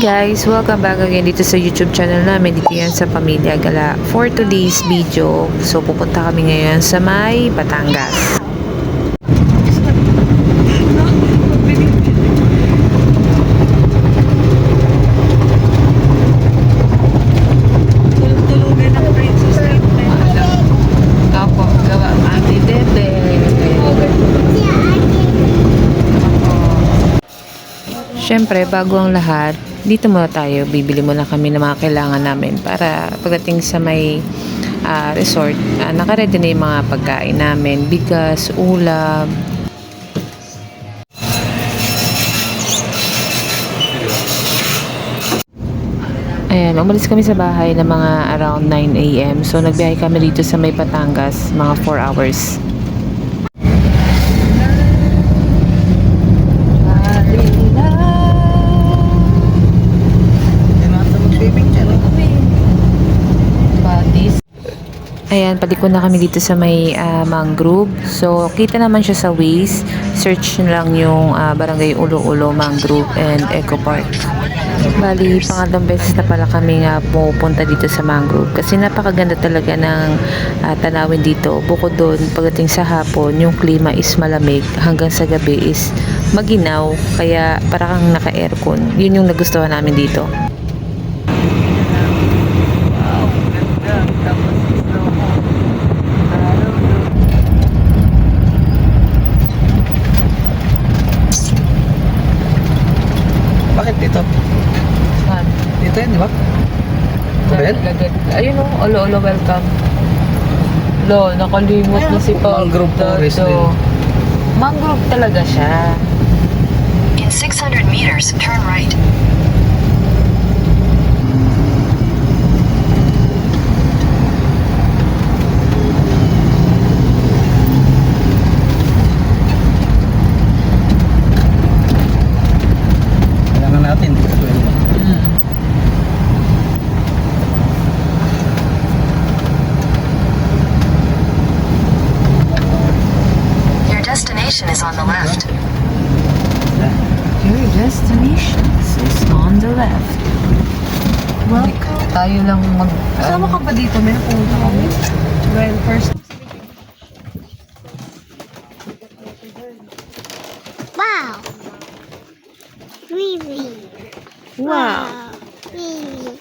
Guys, welcome back again dito sa YouTube channel namin, dito yan sa Pamilya Gala. For today's video, so pupunta kami ngayon sa may Batangas. Opo, gawa Ate Dede. Siyempre, bago ang lahat, dito muna tayo, bibili muna kami ng mga kailangan namin para pagdating sa may resort, nakaredy na yung mga pagkain namin, bigas, ulam. Ayan, umalis kami sa bahay ng mga around 9 AM. So, nagbiyahe kami dito sa may Batangas, mga 4 hours. Ayan, paliko na kami dito sa may mangrove. So, kita naman siya sa Waze. Search lang yung Barangay Ulo-Ulo, Mangrove and Eco Park. Bali, pangatlong beses na pala kami nga pupunta dito sa mangrove. Kasi napakaganda talaga ng tanawin dito. Bukod doon, pagdating sa hapon, yung klima is malamig. Hanggang sa gabi is maginaw. Kaya parang naka-aircon. Yun yung nagustuhan namin dito. Bakit dito? Saan? Dito yan, di ba? Ben? Ayun o, Olo-Olo, welcome. Lo, nakalimot na si Pao. Mangrove forest din. Mangrove talaga siya. In 600 meters, turn right. Kailangan natin. Your destination is on the left. Your destination is on the left. Welcome. Tayo lang mag... Kasama ka ba dito? May napunta kami? Well, first... Wow! Really? Wow! Really?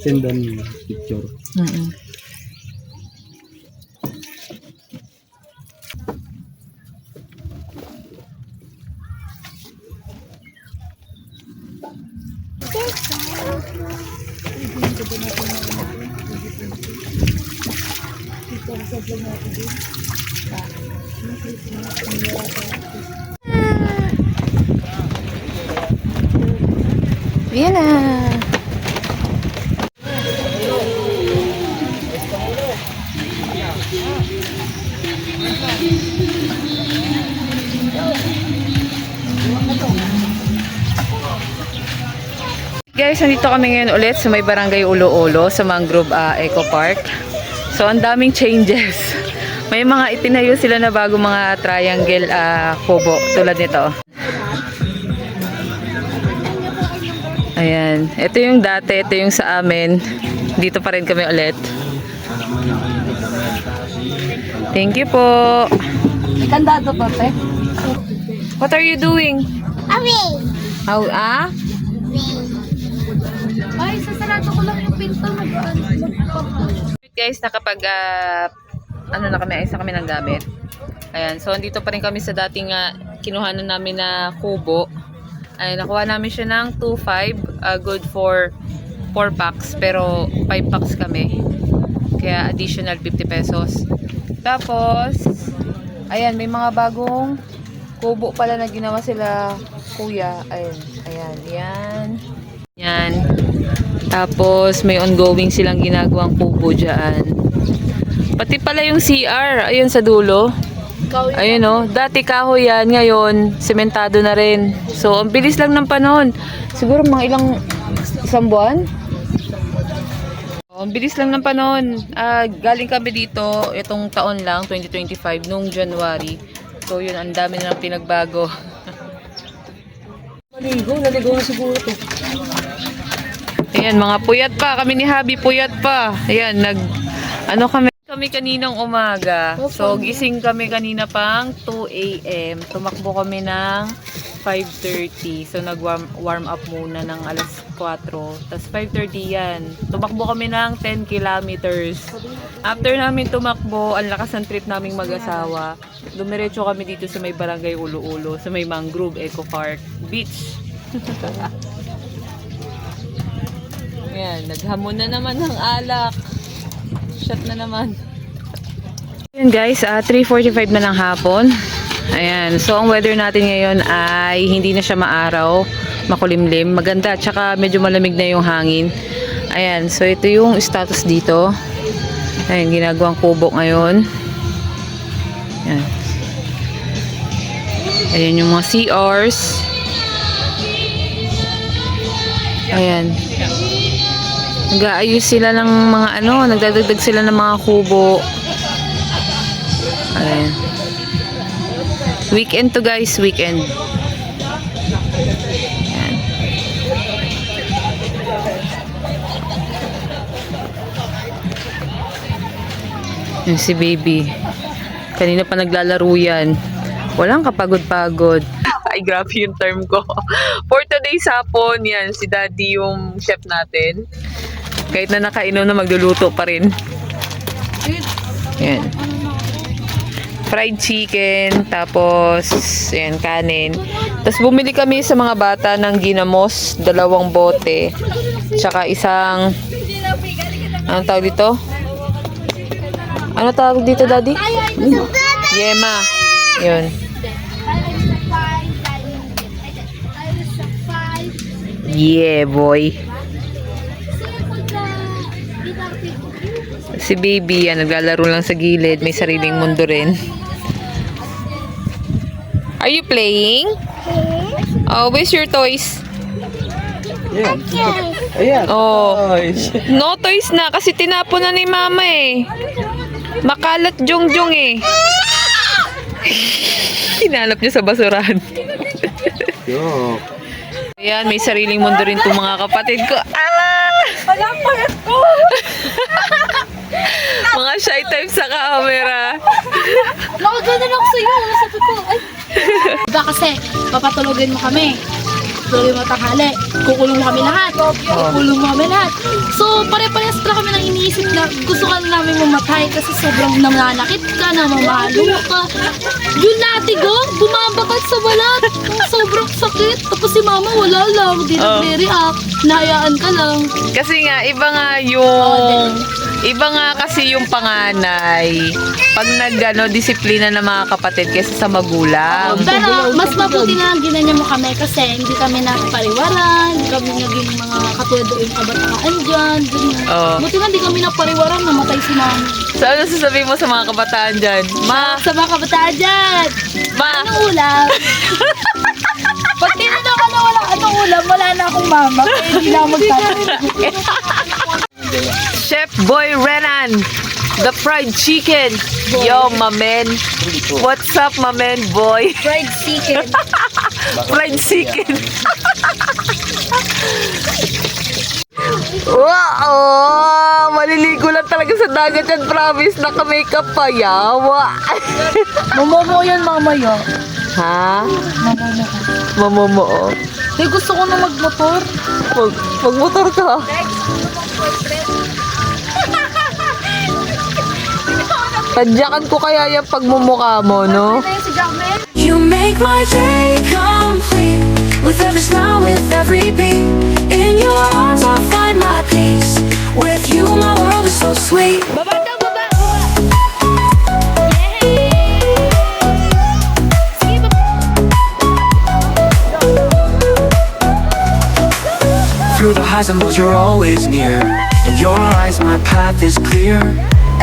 Sendan yung picture. Yan na! Guys, nandito kami ngayon ulit sa may Barangay Ulo-Ulo sa Mangrove Eco Park. So, ang daming changes. May mga itinayo sila na bago mga triangle kubo tulad nito. Ayan. Ito yung dati, ito yung sa amin. Dito pa rin kami ulit. Thank you po. May kandado pa, te? What are you doing? Away! How, Ay, sasarado ko lang yung pinto. Guys, nakapag ano na kami, ayos na kami ng gamit. Ayan, so andito pa rin kami sa dating kinuhanan namin na kubo. Ay, nakuha namin siya ng 2.5, good for 4 packs, pero 5 packs kami. Kaya additional 50 pesos. Tapos, ayan, may mga bagong kubo pala na ginawa sila, kuya. Ayan, ayan, yan. Yan. Tapos, may ongoing silang ginagawang kubo dyan. Pati pala yung CR, ayun sa dulo. Ayun o, dati kahoy yan, ngayon, sementado na rin. So, ang bilis lang ng panahon. Siguro mga isang buwan. Ang bilis lang ng panahon. Galing kami dito itong taon lang, 2025, nung January. So yun, ang dami na pinagbago. Naligo na siguro to. Ayan, mga puyat pa. Kami ni Habi, puyat pa. Ayan, kami kaninang umaga. So, gising kami kanina pang 2 a.m. Tumakbo kami ng 5:30. So, nag-warm up muna ng alas 4. Tapos 5:30 yan. Tumakbo kami ng 10 kilometers. After namin tumakbo, ang lakas ng trip naming mag-asawa. Dumiretso kami dito sa may barangay Ulo-Ulo, sa may Mangrove Eco Park Beach. Ayan, naghamon na naman ng alak. Shot na naman. Ayan guys, 3:45 na ng hapon. Ayan, so ang weather natin ngayon ay hindi na siya maaraw, makulimlim, maganda, tsaka medyo malamig na yung hangin. Ayan, so ito yung status dito. Ayan, ginagawang kubo ngayon. Ayan. Ayan yung mga CRs. Ayan. Nag-aayos sila ng mga nagdadagdag sila ng mga kubo. Ayan. Weekend to guys, weekend. Ayan. Yan si baby. Kanina pa naglalaro yan. Walang kapagod-pagod. Ay, grabe yung term ko. For today's hapon, yan, si daddy yung chef natin. Kahit na nakainom na, magluluto pa rin. Yan. Fried chicken, tapos, yan, kanin. Tapos bumili kami sa mga bata ng ginamos, 2 bote. Tsaka isang, anong tawag dito? Ano tawag dito, daddy? Yema. Yun. Yeah, boy. Si baby, yan, naglalaro lang sa gilid. May sariling mundo rin. Are you playing? Oh, where's your toys? Ayan. Ayan. Oh. Toys. No toys na kasi tinapon na ni mama eh. Makalat jong-jong eh. Hinanap niya sa basurahan. Yo. Ayan, may sariling mundo rin itong mga kapatid ko. Walang payat ko! Mga shy type sa camera. Nakaganda ako sa'yo. Sabi ko, ay. Diba kasi, papatulogin mo kami. Tulogin mo tanghali. Kukulong mo kami lahat. Kukulong mo kami lahat. So, pare-parehas pala kami nang iniisip na gusto ka namin mamatay kasi sobrang nananakit ka, namamalo ka. Yun natigo, bumabakat sa balat. Sobrang sakit. Tapos si mama wala lang, di nagre-react. Nahayaan ka lang. Kasi nga, iba nga yung... Iba nga kasi yung panganay. Pag disiplina ng mga kapatid kaysa sa magulang. Pero mas mabuti na ginanya mo kami kasi hindi kami napariwaran, hindi kami naging mga katulad yung kabataan dyan. Buti na hindi kami napariwaran, namatay si mama. So ano sasabihin mo sa mga kabataan dyan? Ma! Sa mga kabataan dyan! Ma! Anong ulam? Pag tinanong ka na walang anong ulam, wala na akong mama. Kaya hindi na ako magtatanong. Chef Boy Renan, the fried chicken. Yo, my man. What's up, my man, boy? Fried chicken. Fried chicken. Wow! Maliligo lang talaga sa dagat yan. Promise, naka-makeup pa. Yawa. Mamomo yan mamaya. Ha? Mamomo. Mamomo. Hey, gusto ko na magmotor. Magmotor ka. Tadyakan ko kaya yung pagmumukha mo, no? You make my day complete with every smile, with every beat. In your arms, I find my peace. With you, my world is so sweet. Through the highs and lows, you're always near. In your eyes, my path is clear.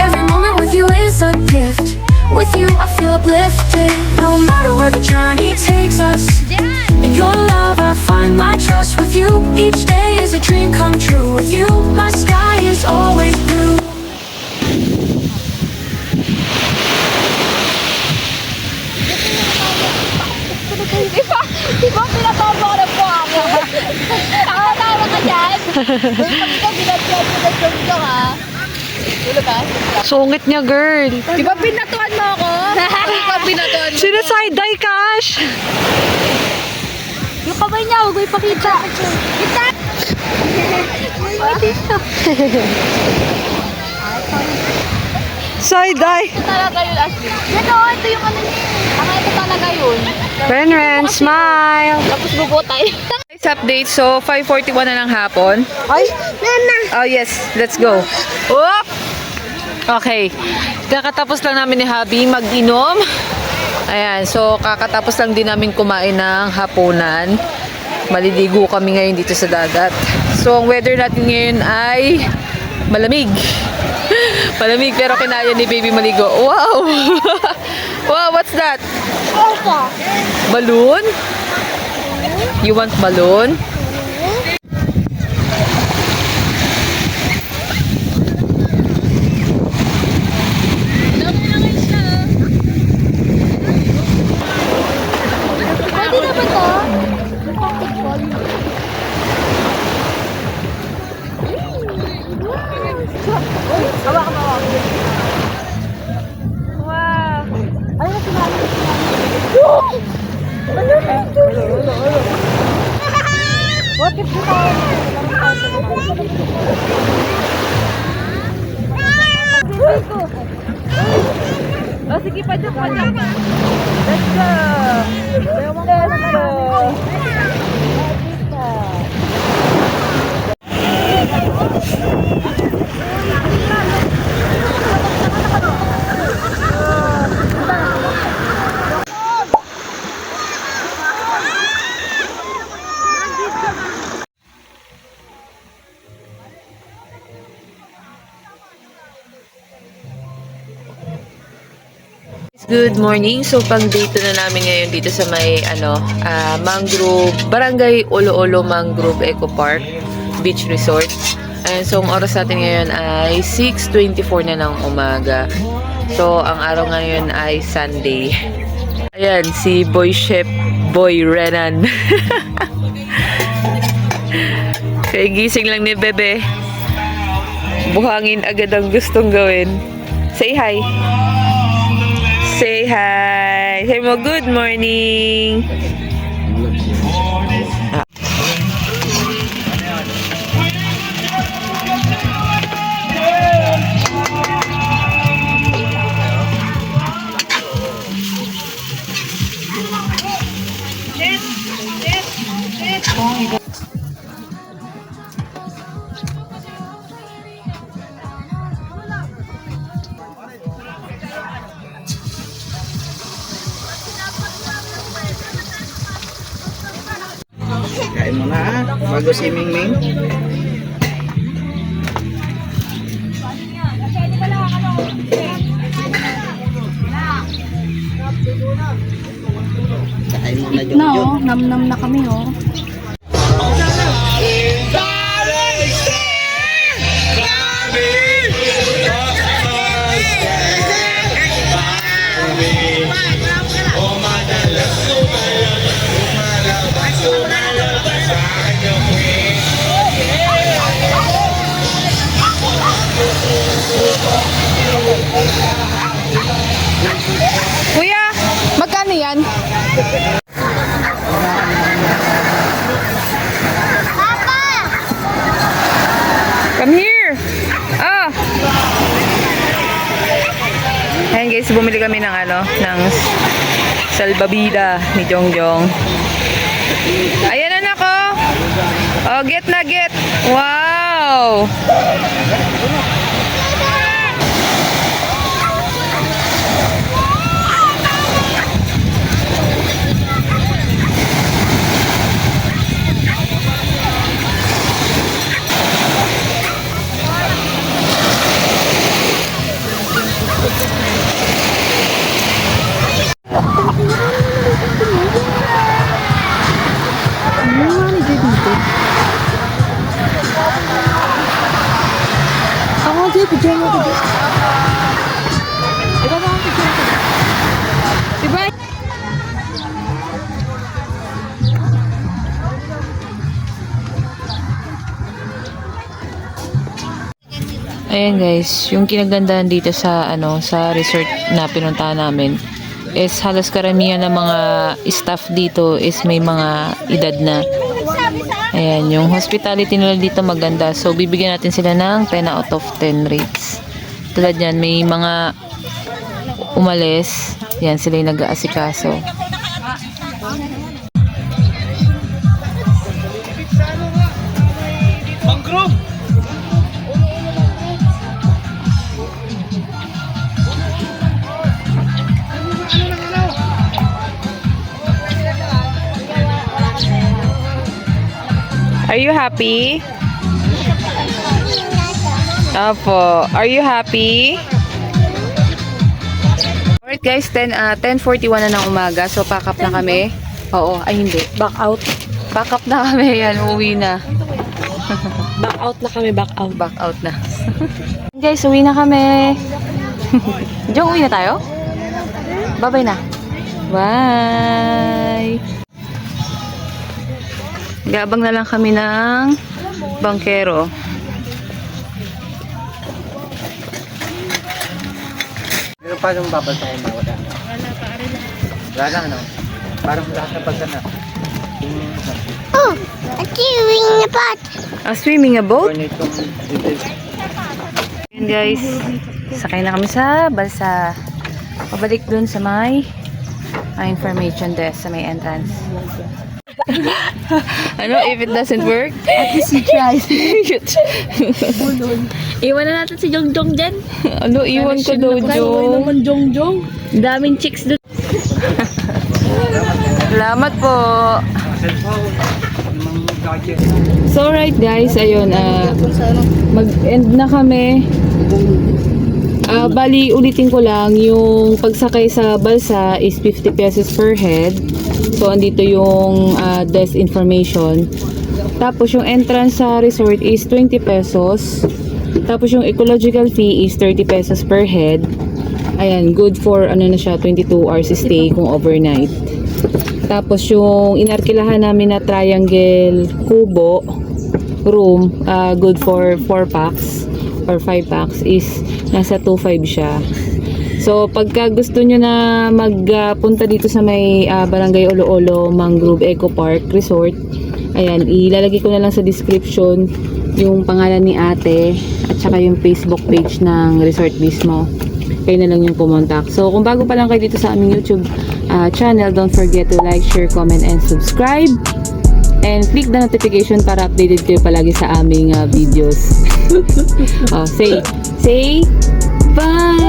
Every moment with you is a gift. With you I feel uplifted. No matter where the journey takes us, in your love I find my trust. With you each day is a dream come true. With you my sky is always Sungit niya, girl. Di ba pinatuan mo ako? Di ba pinatuan mo? Sino side-eye, Cash? Yung kamay niya, huwag mo ipakita. Kita! Side-eye. Ito talaga yun, Ashley. Yan o, ito yung ano niya. Ito talaga yun. Ren, smile. Tapos bubutay. Guys, update. So, 5:41 na ng hapon. Ay, Mama. Oh, yes. Let's go. Whoop! Okay. Kakatapos lang namin ni Habi mag-inom. Ayan. So, kakatapos lang din namin kumain ng hapunan. Maliligo kami ngayon dito sa dagat. So, ang weather natin ngayon ay malamig. Malamig, pero kinaya ni baby maligo. Wow! Wow, what's that? Balloon? You want balloon? Pwede na ba to? Oh, sige pa dyan, pa dyan. Let's go! Let's go! Good morning. So, pang date na namin ngayon dito sa may Mangrove, Barangay Olo-Olo Mangrove Eco Park Beach Resort. And so, ang oras natin ngayon ay 6:24 na ng umaga. So, ang araw ngayon ay Sunday. Ayan, si Boy Chef Boy Renan. Kaya gising lang ni Bebe. Buhangin agad ang gustong gawin. Say hi. Say hi. Say mo good morning. Kain mo na, bago si Mingming. Kain mo na, Na oh, nam-nam na kami oh. Kuya, magkano yan? Come here. Ah. Ayan guys, bumili kami ng salbabida ni Jongjong. Ayan anak ko. Oh, get na get. Wow. Ayan guys, yung kinagandahan dito sa sa resort na pinuntahan namin is halos karamihan ng mga staff dito is may mga edad na. Ayan, yung hospitality nila dito maganda. So bibigyan natin sila ng 10 out of 10 rates. Tulad yan, may mga umalis. Yan, sila yung nag-aasikaso. Are you happy? Opo. Are you happy? Alright guys, 10:41 na ng umaga. So pack up na kami. Oo, ay hindi. Back out. Pack up na kami. Yan, uwi na. Back out na kami, back out. Back out na. Guys, uwi na kami. Diyan, uwi na tayo? Bye-bye na. Bye! Gabang na lang kami ng bangkero. Pero paano babasa yung bawat ano? Wala na, ano? Parang lahat na pagka na. Oh, a chewing the pot. Swimming a boat? Itong details. Ayan guys, sakay na kami sa balsa. Pabalik dun sa may information desk, sa may entrance. Ano, if it doesn't work? At least you tried. Iwan na natin si Jongjong dyan. Ano, iwan ko daw, Kaya Jo. naman Jongjong. Daming chicks doon. Salamat po. So right guys, ayun, mag-end na kami. Bali, ulitin ko lang, yung pagsakay sa balsa is 50 pesos per head. So, andito yung desk information. Tapos, yung entrance sa resort is 20 pesos. Tapos, yung ecological fee is 30 pesos per head. Ayan, good for, ano na siya, 22 hours stay kung overnight. Tapos, yung inarkilahan namin na triangle kubo room, good for 4 packs or 5 packs is nasa 2.5 siya. So, pagka gusto nyo na magpunta dito sa may Barangay Olo-Olo Mangrove Eco Park Resort, ayan, ilalagay ko na lang sa description yung pangalan ni ate at saka yung Facebook page ng resort mismo. Kayo na lang yung pumontak. So, kung bago pa lang kayo dito sa aming YouTube channel, don't forget to like, share, comment, and subscribe. And click the notification para updated kayo palagi sa aming videos. Say bye!